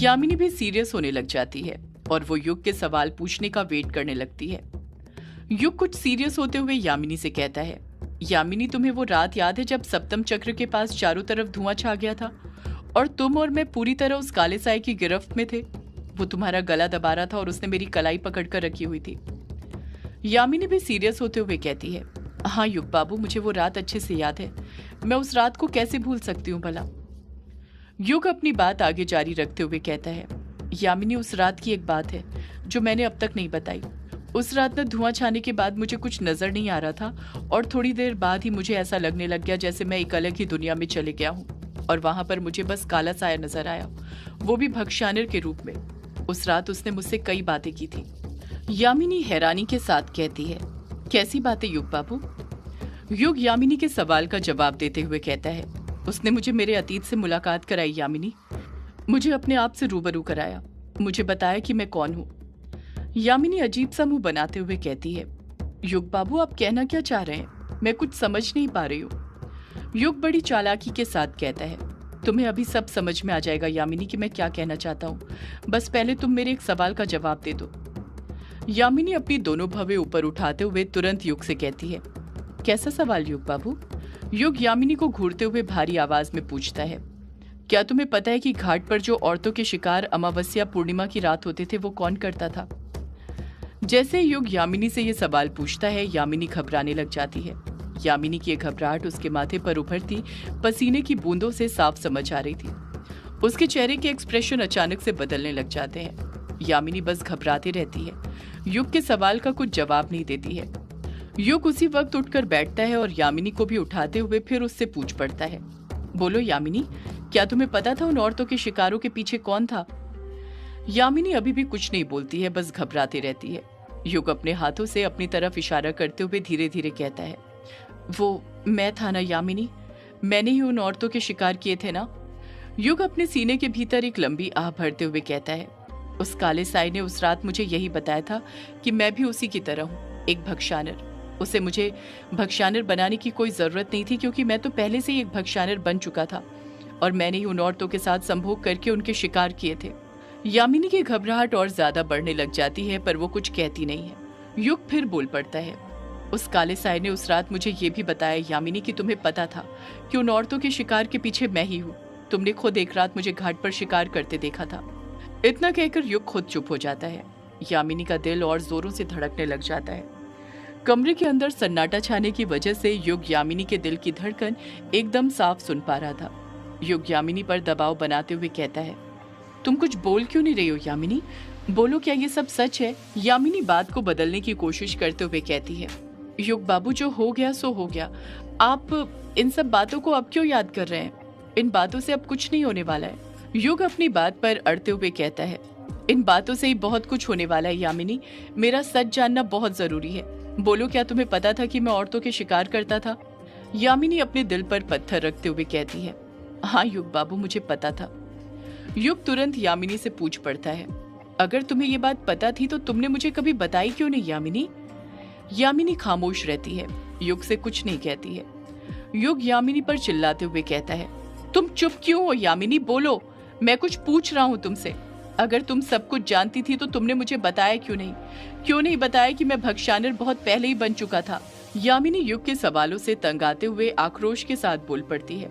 यामिनी भी सीरियस होने लग जाती है और वो युग के सवाल पूछने का वेट करने लगती है। युग कुछ सीरियस होते हुए यामिनी से कहता है, यामिनी तुम्हें वो रात याद है जब सप्तम चक्र के पास चारों तरफ धुआं छा गया था और तुम और मैं पूरी तरह उस काले साए की गिरफ्त में थे। वो तुम्हारा गला दबा रहा था और उसने मेरी कलाई पकड़कर रखी हुई थी। यामिनी भी सीरियस होते हुए कहती है, हाँ युग बाबू, मुझे वो रात अच्छे से याद है। मैं उस रात को कैसे भूल सकती हूँ भला। युग अपनी बात आगे जारी रखते हुए कहता है, यामिनी उस रात की एक बात है जो मैंने अब तक नहीं बताई। उस रात में धुआं छाने के बाद मुझे कुछ नजर नहीं आ रहा था और थोड़ी देर बाद ही मुझे ऐसा लगने लग गया जैसे मैं एक अलग ही दुनिया में चले गया हूँ और वहां पर मुझे बस काला साया नजर आया, वो भी भक्षानिर के रूप में। उस रात उसने मुझसे कई बातें की थी। यामिनी हैरानी के साथ कहती है, कैसी बातें युग बाबू। युग यामिनी के सवाल का जवाब देते हुए कहता है, उसने मुझे मेरे अतीत से मुलाकात कराई यामिनी, मुझे अपने आप से रूबरू कराया, मुझे बताया कि मैं कौन हूँ। यामिनी अजीब सा मुंह बनाते हुए कहती है, युग बाबू आप कहना क्या चाह रहे हैं, मैं कुछ समझ नहीं पा रही हूँ। युग बड़ी चालाकी के साथ कहता है, तुम्हें अभी सब समझ में आ जाएगा यामिनी कि मैं क्या कहना चाहता हूँ, बस पहले तुम मेरे एक सवाल का जवाब दे दो। यामिनी अपनी दोनों भवें ऊपर उठाते हुए तुरंत युग से कहती है, कैसा सवाल युग बाबू। युग यामिनी को घूरते हुए भारी आवाज में पूछता है, क्या तुम्हें पता है कि घाट पर जो औरतों के शिकार अमावस्या पूर्णिमा की रात होते थे वो कौन करता था। जैसे युग यामिनी से ये सवाल पूछता है, यामिनी घबराने लग जाती है। यामिनी की घबराहट उसके माथे पर उभरती पसीने की बूंदों से साफ समझ आ रही थी। उसके चेहरे के एक्सप्रेशन अचानक से बदलने लग जाते हैं। यामिनी बस घबराती रहती है, युग के सवाल का कुछ जवाब नहीं देती है। युग उसी वक्त उठकर बैठता है और यामिनी को भी उठाते हुए फिर उससे पूछ पड़ता है, बोलो यामिनी, क्या तुम्हें पता था उन औरतों के शिकारों के पीछे कौन था। यामिनी अभी भी कुछ नहीं बोलती है, बस घबराती रहती है। युग अपने हाथों से अपनी तरफ इशारा करते हुए धीरे धीरे कहता है, वो मैं था ना यामिनी, मैंने ही उन औरतों के शिकार किए थे ना। युग अपने सीने के भीतर एक लंबी आह भरते हुए कहता है, उस काले साए ने उस रात मुझे यही बताया था कि मैं भी उसी की तरह हूँ, एक भक्षानिर। उसे मुझे भक्षानिर बनाने की कोई जरूरत नहीं थी क्योंकि मैं तो पहले से ही एक भक्षानिर बन चुका था और मैंने ही उन औरतों के साथ संभोग करके उनके शिकार किए थे। यामिनी की घबराहट और ज्यादा बढ़ने लग जाती है पर वो कुछ कहती नहीं है। युग फिर बोल पड़ता है, उस काले साए ने उस रात मुझे ये भी बताया यामिनी कि तुम्हें पता था कि उन औरतों के शिकार के पीछे मैं ही हूँ। तुमने खुद एक रात मुझे घाट पर शिकार करते देखा था। इतना कहकर युग खुद चुप हो जाता है। यामिनी का दिल और जोरों से धड़कने लग जाता है। कमरे के अंदर सन्नाटा छाने की वजह से युग यामिनी के दिल की धड़कन एकदम साफ सुन पा रहा था। युग यामिनी पर दबाव बनाते हुए कहता है, तुम कुछ बोल क्यों नहीं रही हो यामिनी, बोलो क्या ये सब सच है। यामिनी बात को बदलने की कोशिश करते हुए कहती है, युग बाबू जो हो गया सो हो गया, आप इन सब बातों को अब क्यों याद कर रहे हैं, इन बातों से अब कुछ नहीं होने वाला है। युग अपनी बात पर अड़ते हुए कहता है, इन बातों से ही बहुत कुछ होने वाला है यामिनी, मेरा सच जानना बहुत जरूरी है। बोलो क्या तुम्हें पता था कि मैं औरतों के शिकार करता था। यामिनी अपने दिल पर पत्थर रखते हुए कहती है, हाँ युग बाबू मुझे पता था। युग तुरंत यामिनी से पूछ पड़ता है, अगर तुम्हें ये बात पता थी तो तुमने मुझे कभी बताई क्यों नहीं यामिनी। यामिनी खामोश रहती है, युग से कुछ नहीं कहती है। युग यामिनी पर चिल्लाते हुए कहता है, तुम चुप क्यों हो यामिनी, बोलो, मैं कुछ पूछ रहा हूँ तुमसे। अगर तुम सब कुछ जानती थी तो तुमने मुझे बताया क्यों नहीं बताया कि मैं भक्षानिर बहुत पहले ही बन चुका था। यामिनी युग के सवालों से तंग आते हुए आक्रोश के साथ बोल पड़ती है,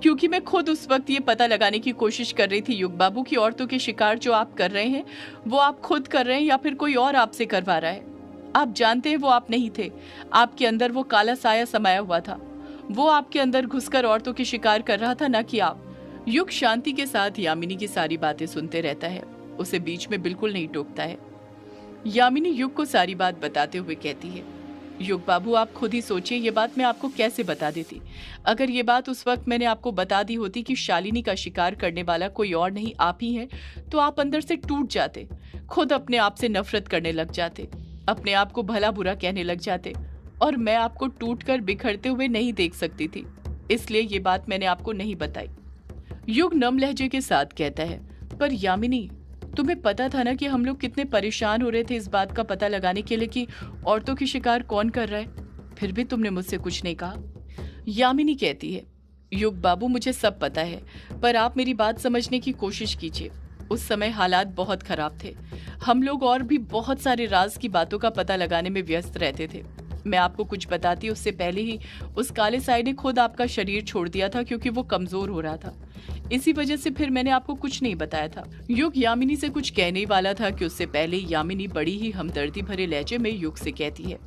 क्योंकि मैं खुद उस वक्त ये पता लगाने की कोशिश कर रही थी युग बाबू की औरतों के शिकार जो आप कर रहे हैं वो आप खुद कर रहे हैं या फिर कोई और आपसे करवा रहा है। आप जानते हैं वो आप नहीं थे, आपके अंदर वो काला साया समाया हुआ था, वो आपके अंदर घुसकर औरतों के शिकार कर रहा था, ना कि आप। युग शांति के साथ यामिनी की सारी बातें सुनते रहता है, उसे बीच में बिल्कुल नहीं टोकता है। यामिनी युग को सारी बात बताते हुए कहती है, युग बाबू आप खुद ही सोचिए ये बात मैं आपको कैसे बता देती। अगर ये बात उस वक्त मैंने आपको बता दी होती कि शालिनी का शिकार करने वाला कोई और नहीं आप ही हैं, तो आप अंदर से टूट जाते, खुद अपने आप से नफरत करने लग जाते, अपने आप को भला बुरा कहने लग जाते और मैं आपको टूट कर बिखरते हुए नहीं देख सकती थी, इसलिए ये बात मैंने आपको नहीं बताई। युग नम लहजे के साथ कहता है, पर यामिनी तुम्हें पता था ना कि हम लोग कितने परेशान हो रहे थे इस बात का पता लगाने के लिए कि औरतों की शिकार कौन कर रहा है, फिर भी तुमने मुझसे कुछ नहीं कहा। यामिनी कहती है, युग बाबू मुझे सब पता है, पर आप मेरी बात समझने की कोशिश कीजिए। उस समय हालात बहुत खराब थे। हम लोग और भी बहुत सारे राज की बातों का पता लगाने में व्यस्त रहते थे। मैं आपको कुछ बताती उससे पहले ही उस काले साई ने खुद आपका शरीर छोड़ दिया था, क्योंकि वो कमजोर हो रहा था। इसी वजह से फिर मैंने आपको कुछ नहीं बताया था। युग यामिनी से कुछ कहने ही वाला था कि उससे पहले यामिनी बड़ी ही हमदर्दी भरे लहजे में युग से कहती है,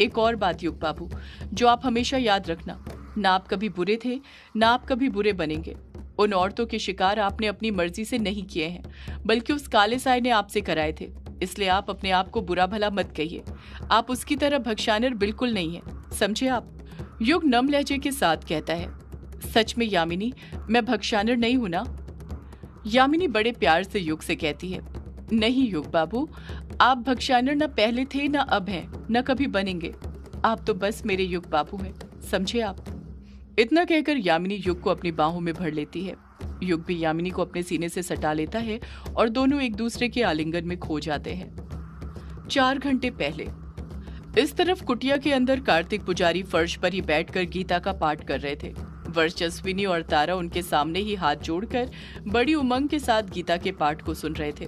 एक और बात युग बाबू, जो आप हमेशा याद रखना, ना आप कभी बुरे थे, ना आप कभी बुरे बनेंगे। उन औरतों के शिकार आपने अपनी मर्जी से नहीं किए हैं, बल्कि उस काले साई ने आपसे कराए थे। इसलिए आप अपने आप को बुरा भला मत कहिए। आप उसकी तरह भक्षानर बिल्कुल नहीं है, समझे आप? युग नम लहजे के साथ कहता है, सच में यामिनी, मैं भक्षानर नहीं हूं ना? यामिनी बड़े प्यार से युग से कहती है, नहीं युग बाबू, आप भक्षानर न पहले थे, न अब हैं, न कभी बनेंगे। आप तो बस मेरे युग बाबू हैं, समझे आप? इतना कहकर यामिनी युग को अपनी बाहों में भर लेती है। युग भी यामिनी को अपने सीने से सटा लेता है और दोनों एक दूसरे के आलिंगन में खो जाते हैं। 4 घंटे पहले इस तरफ कुटिया के अंदर कार्तिक पुजारी फर्श पर ही बैठकर गीता का पाठ कर रहे थे। वर्चस्विनी और तारा उनके सामने ही हाथ जोड़कर बड़ी उमंग के साथ गीता के पाठ को सुन रहे थे।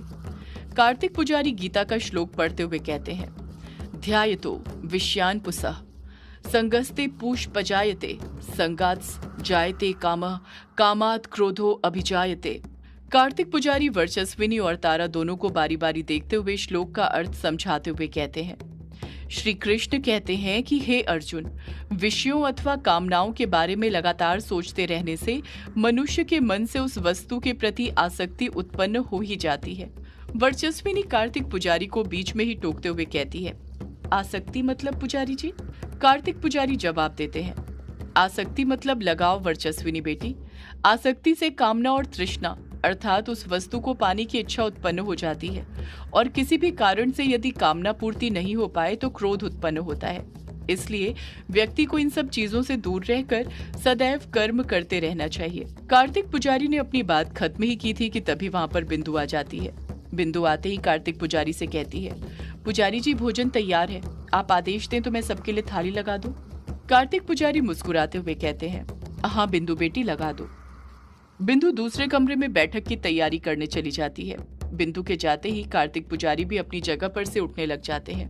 कार्तिक पुजारी गीता का श्लोक पढ़ते हुए कहते हैं, ध्यायतो विषयान पुसः संगस्ते पुष्पजायते संगात् जायते कामः कामात् क्रोधो अभिजायते। कार्तिक पुजारी वर्चस्विनी और तारा दोनों को बारी बारी देखते हुए श्लोक का अर्थ समझाते हुए कहते हैं, श्री कृष्ण कहते हैं कि हे अर्जुन, विषयों अथवा कामनाओं के बारे में लगातार सोचते रहने से मनुष्य के मन से उस वस्तु के प्रति आसक्ति उत्पन्न हो ही जाती है। वर्चस्विनी कार्तिक पुजारी को बीच में ही टोकते हुए कहती है, आसक्ति मतलब पुजारी जी? कार्तिक पुजारी जवाब देते हैं, आसक्ति मतलब लगाव वर्चस्विनी बेटी। आसक्ति से कामना और तृष्णा अर्थात उस वस्तु को पाने की इच्छा उत्पन्न हो जाती है, और किसी भी कारण से यदि कामना पूर्ति नहीं हो पाए तो क्रोध उत्पन्न होता है। इसलिए व्यक्ति को इन सब चीजों से दूर रहकर सदैव कर्म करते रहना चाहिए। कार्तिक पुजारी ने अपनी बात खत्म ही की थी कि तभी वहां पर बिंदु आ जाती है। बिंदु आते ही कार्तिक पुजारी से कहती है, पुजारी जी भोजन तैयार है, आप आदेश दें तो मैं सबके लिए थाली लगा दूं। कार्तिक पुजारी मुस्कुराते हुए कहते हैं, हाँ बिंदु बेटी लगा दो। बिंदु दूसरे कमरे में बैठक की तैयारी करने चली जाती है। बिंदु के जाते ही कार्तिक पुजारी भी अपनी जगह पर से उठने लग जाते हैं।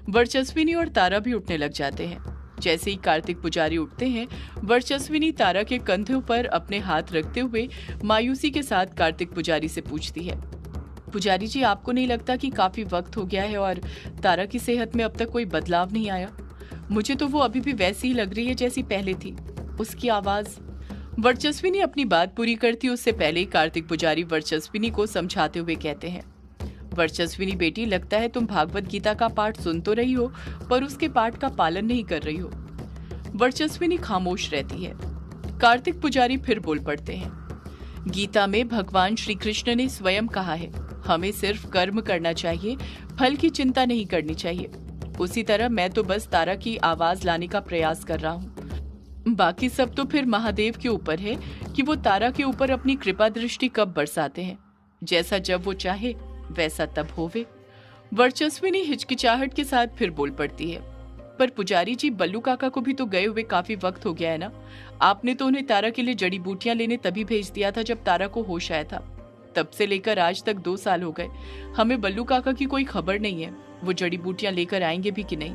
वर्चस्विनी और तारा भी उठने लग जाते हैं। जैसे ही कार्तिक पुजारी उठते हैं, वर्चस्विनी तारा के कंधों पर अपने हाथ रखते हुए मायूसी के साथ कार्तिक पुजारी से पूछती है, पुजारी जी आपको नहीं लगता कि काफी वक्त हो गया है और तारा की सेहत में अब तक कोई बदलाव नहीं आया? मुझे तो वो अभी भी वैसी ही लग रही है जैसी पहले थी। उसकी आवाज। वर्चस्विनी अपनी बात पूरी करती उससे पहले ही कार्तिक पुजारी वर्चस्विनी को समझाते हुए कहते हैं, वर्चस्विनी बेटी, लगता है तुम भागवत गीता का पाठ सुन तो रही हो पर उसके पाठ का पालन नहीं कर रही हो। वर्चस्विनी खामोश रहती है। कार्तिक पुजारी फिर बोल पड़ते हैं, गीता में भगवान श्री कृष्ण ने स्वयं कहा है, हमें सिर्फ कर्म करना चाहिए, फल की चिंता नहीं करनी चाहिए। उसी तरह मैं तो बस तारा की आवाज लाने का प्रयास कर रहा हूँ। बाकी सब तो फिर महादेव के ऊपर है कि वो तारा के ऊपर अपनी कृपा दृष्टि कब बरसाते हैं। जैसा जब वो चाहे वैसा तब होवे। वर्चस्विनी हिचकिचाहट के साथ फिर बोल पड़ती है, पर पुजारी जी बल्लू काका को भी तो गए हुए काफी वक्त हो गया है ना। आपने तो उन्हें तारा के लिए जड़ी बूटियां लेने तभी भेज दिया था जब तारा को होश आया था। तब से लेकर आज तक 2 साल हो गए, हमें बल्लू काका की कोई खबर नहीं है, वो जड़ी बूटियां लेकर आएंगे भी कि नहीं।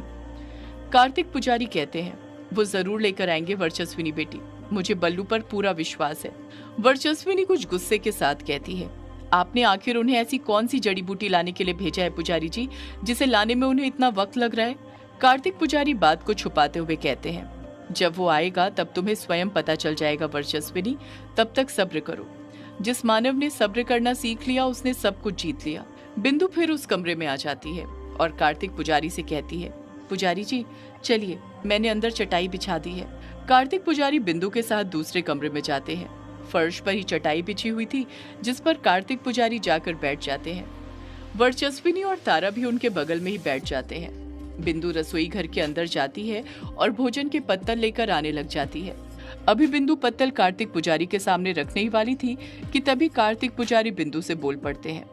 कार्तिक पुजारी कहते हैं, वो जरूर लेकर आएंगे वर्चस्विनी बेटी, मुझे बल्लू पर पूरा विश्वास है। वर्चस्विनी कुछ गुस्से के साथ कहती है, आपने आखिर उन्हें ऐसी कौन सी जड़ी बूटी लाने के लिए भेजा है पुजारी जी, जिसे लाने में उन्हें इतना वक्त लग रहा है? कार्तिक पुजारी बात को छुपाते हुए कहते हैं, जब वो आएगा तब तुम्हें स्वयं पता चल जाएगा वर्चस्विनी, तब तक सब्र करो। जिस मानव ने सब्र करना सीख लिया उसने सब कुछ जीत लिया। बिंदु फिर उस कमरे में आ जाती है और कार्तिक पुजारी से कहती है, पुजारी जी चलिए, मैंने अंदर चटाई बिछा दी है। कार्तिक पुजारी बिंदु के साथ दूसरे कमरे में जाते हैं। फर्श पर ही चटाई बिछी हुई थी जिस पर कार्तिक पुजारी जाकर बैठ जाते हैं। वर्चस्विनी और तारा भी उनके बगल में ही बैठ जाते हैं। बिंदु रसोई घर के अंदर जाती है और भोजन के पत्तल लेकर आने लग जाती है। अभी बिंदु पत्तल कार्तिक पुजारी के सामने रखने ही वाली थी कि तभी कार्तिक पुजारी बिंदु से बोल पड़ते हैं,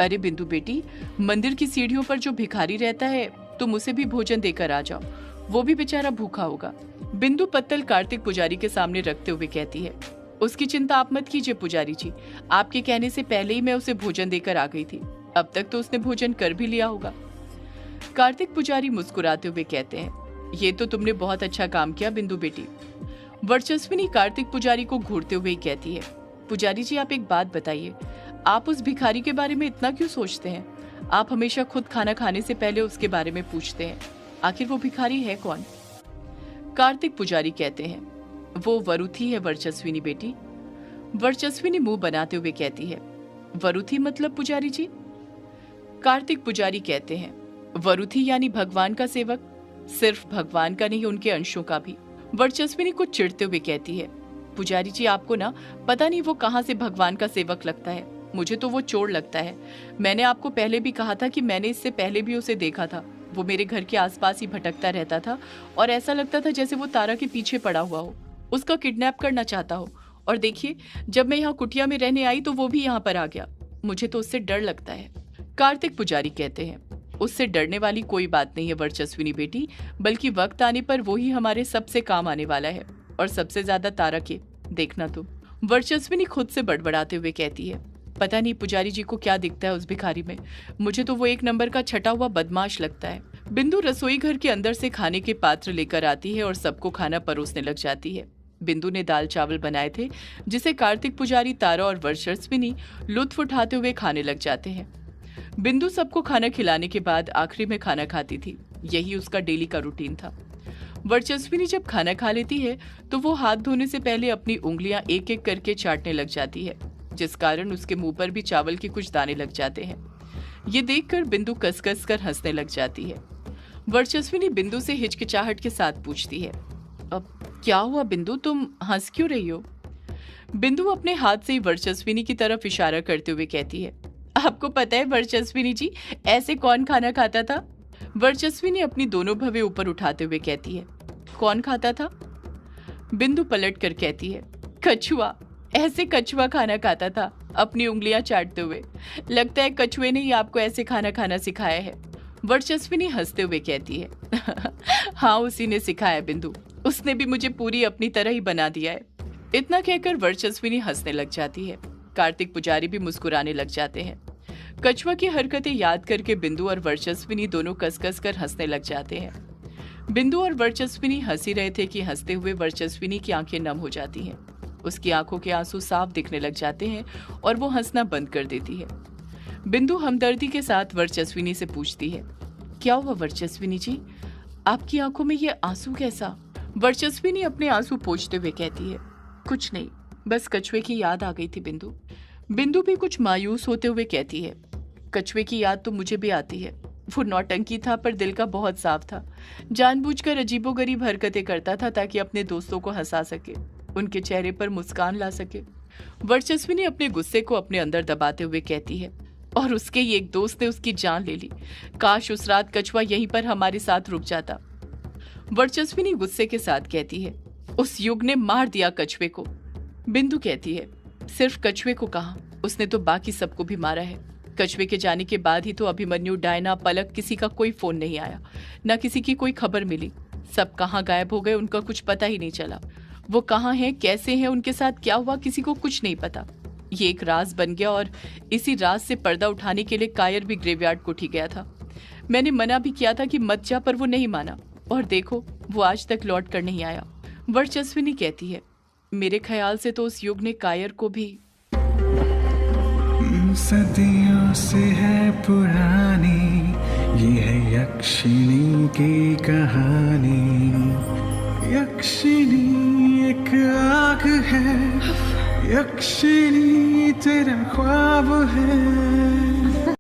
अरे बिंदु बेटी, मंदिर की सीढ़ियों पर जो भिखारी रहता है तुम उसे भी भोजन देकर आ जाओ, वो भी बेचारा भूखा होगा। बिंदु पत्तल कार्तिक पुजारी के सामने रखते हुए कहती है, उसकी चिंता आप मत कीजिए पुजारी जी, आपके कहने से पहले ही मैं उसे भोजन देकर आ गई थी। अब तक तो उसने भोजन कर भी लिया होगा। कार्तिक पुजारी मुस्कुराते हुए कहते हैं, ये तो तुमने बहुत अच्छा काम किया बिंदु बेटी। वर्चस्विनी कार्तिक पुजारी को घूरते हुए कहती है, पुजारी जी आप एक बात बताइए, आप उस भिखारी के बारे में इतना क्यों सोचते हैं? आप हमेशा खुद खाना खाने से पहले उसके बारे में पूछते हैं। आखिर वो भिखारी है कौन? कार्तिक पुजारी कहते हैं, वो वरुथी है वर्चस्विनी बेटी। वर्चस्विनी मुंह बनाते हुए कहती है, वरुथी मतलब पुजारी जी? कार्तिक पुजारी कहते हैं, वरुथी यानी भगवान का सेवक, सिर्फ भगवान का नहीं उनके अंशों का भी। वर्चस्विनी को चिढ़ते हुए कहती है, पुजारी जी आपको ना पता नहीं वो कहां से भगवान का सेवक लगता है, मुझे तो वो चोर लगता है। मैंने आपको पहले भी कहा था कि मैंने इससे पहले भी उसे देखा था। वो मेरे घर के आसपास ही भटकता रहता था और ऐसा लगता था जैसे वो तारा के पीछे पड़ा हुआ हो, उसका किडनैप करना चाहता हो। और देखिए, जब मैं यहाँ कुटिया में रहने आई तो वो भी यहाँ पर आ गया। मुझे तो उससे डर लगता है। कार्तिक पुजारी कहते हैं, उससे डरने वाली कोई बात नहीं है वर्चस्विनी बेटी, बल्कि वक्त आने पर वो ही हमारे सबसे काम आने वाला है, और सबसे ज्यादा तारा के। देखना तुम। वर्चस्विनी खुद से बड़बड़ाते हुए कहती है, पता नहीं पुजारी जी को क्या दिखता है उस भिखारी में, मुझे तो वो एक नंबर का छटा हुआ बदमाश लगता है। बिंदु रसोई घर के अंदर से खाने के पात्र लेकर आती है और सबको खाना परोसने लग जाती है। बिंदु ने दाल चावल बनाए थे, जिसे कार्तिक पुजारी, तारा और वर्चस्विनी लुत्फ उठाते हुए खाने लग जाते हैं। बिंदु सबको खाना खिलाने के बाद आखिरी में खाना खाती थी, यही उसका डेली का रूटीन था। वर्चस्विनी जब खाना खा लेती है तो वो हाथ धोने से पहले अपनी उंगलियां एक एक करके चाटने लग जाती है, जिस कारण उसके मुंह पर भी चावल के कुछ दाने लग जाते हैं। ये देखकर बिंदु कस-कस कर हंसने लग जाती है। वर्चस्विनी बिंदु से हिचकिचाहट के साथ पूछती है, अब क्या हुआ बिंदु, तुम हंस क्यों रही हो? बिंदु अपने हाथ से वर्चस्विनी की तरफ इशारा करते हुए कहती है, आपको पता है वर्चस्विनी जी, ऐसे कौन खाना खाता था? वर्चस्विनी अपनी दोनों भवें ऊपर उठाते हुए कहती है, कौन खाता था? बिंदु पलट कर कहती है, कछुआ। ऐसे कछुआ खाना खाता था, अपनी उंगलियां चाटते हुए। लगता है कछुए ने ही आपको ऐसे खाना खाना सिखाया है। वर्चस्विनी हंसते हुए कहती है, हाँ उसी ने सिखाया बिंदु, उसने भी मुझे पूरी अपनी तरह ही बना दिया है। इतना कहकर वर्चस्विनी हंसने लग जाती है। कार्तिक पुजारी भी मुस्कुराने लग जाते हैं। कछुआ की हरकतें याद करके बिंदु और वर्चस्विनी दोनों कस-कस कर हंसने लग जाते हैं। बिंदु और वर्चस्विनी हंसी रहे थे कि हंसते हुए वर्चस्विनी की आंखें नम हो जाती हैं। उसकी आंखों के आंसू साफ दिखने लग जाते हैं और वो हंसना बंद कर देती है। बिंदु हमदर्दी के साथ वर्चस्विनी से पूछती है, क्या हुआ वर्चस्विनी जी, आपकी आंखों में ये आंसू कैसा? वर्चस्विनी अपने आंसू पोंछते हुए कहती है, कुछ नहीं, बस कछुए की याद आ गई थी बिंदु। बिंदु भी कुछ मायूस होते हुए कहती है, कछुए की याद तो मुझे भी आती है। वो नौटंकी था पर दिल का बहुत साफ था। जानबूझकर अजीबोगरीब हरकतें करता था ताकि अपने दोस्तों को हंसा सके, उनके चेहरे पर मुस्कान ला सके। वर्चस्विनी अपने गुस्से को अपने अंदर दबाते हुए कहती है, और उसके ही एक दोस्त ने उसकी जान ले ली। काश उस रात कछुआ यहीं पर हमारे साथ रुक जाता। वर्चस्विनी गुस्से के साथ कहती है, उस युग ने मार दिया कछुए को। बिंदु कहती है, सिर्फ कछुए को कहा, उसने तो बाकी सबको भी मारा है। कछुए के जाने के बाद ही तो अभिमन्यु, डायना, पलक, किसी का कोई फोन नहीं आया, न किसी की कोई खबर मिली। सब कहाँ गायब हो गए, उनका कुछ पता ही नहीं चला। वो कहाँ हैं, कैसे हैं, उनके साथ क्या हुआ, किसी को कुछ नहीं पता। ये एक राज बन गया और इसी राज से पर्दा उठाने के लिए कायर भी ग्रेवयार्ड को उठी गया था। मैंने मना भी किया था कि मत जा, पर वो नहीं माना, और देखो वो आज तक लौट कर नहीं आया। वर्चस्विनी कहती है, मेरे ख्याल से तो उस युग ने कायर को भी। सदियों से है पुरानी ये है यक्षिणी की कहानी। यक्षिणी एक आग है, यक्षिणी तेरा ख्वाब है।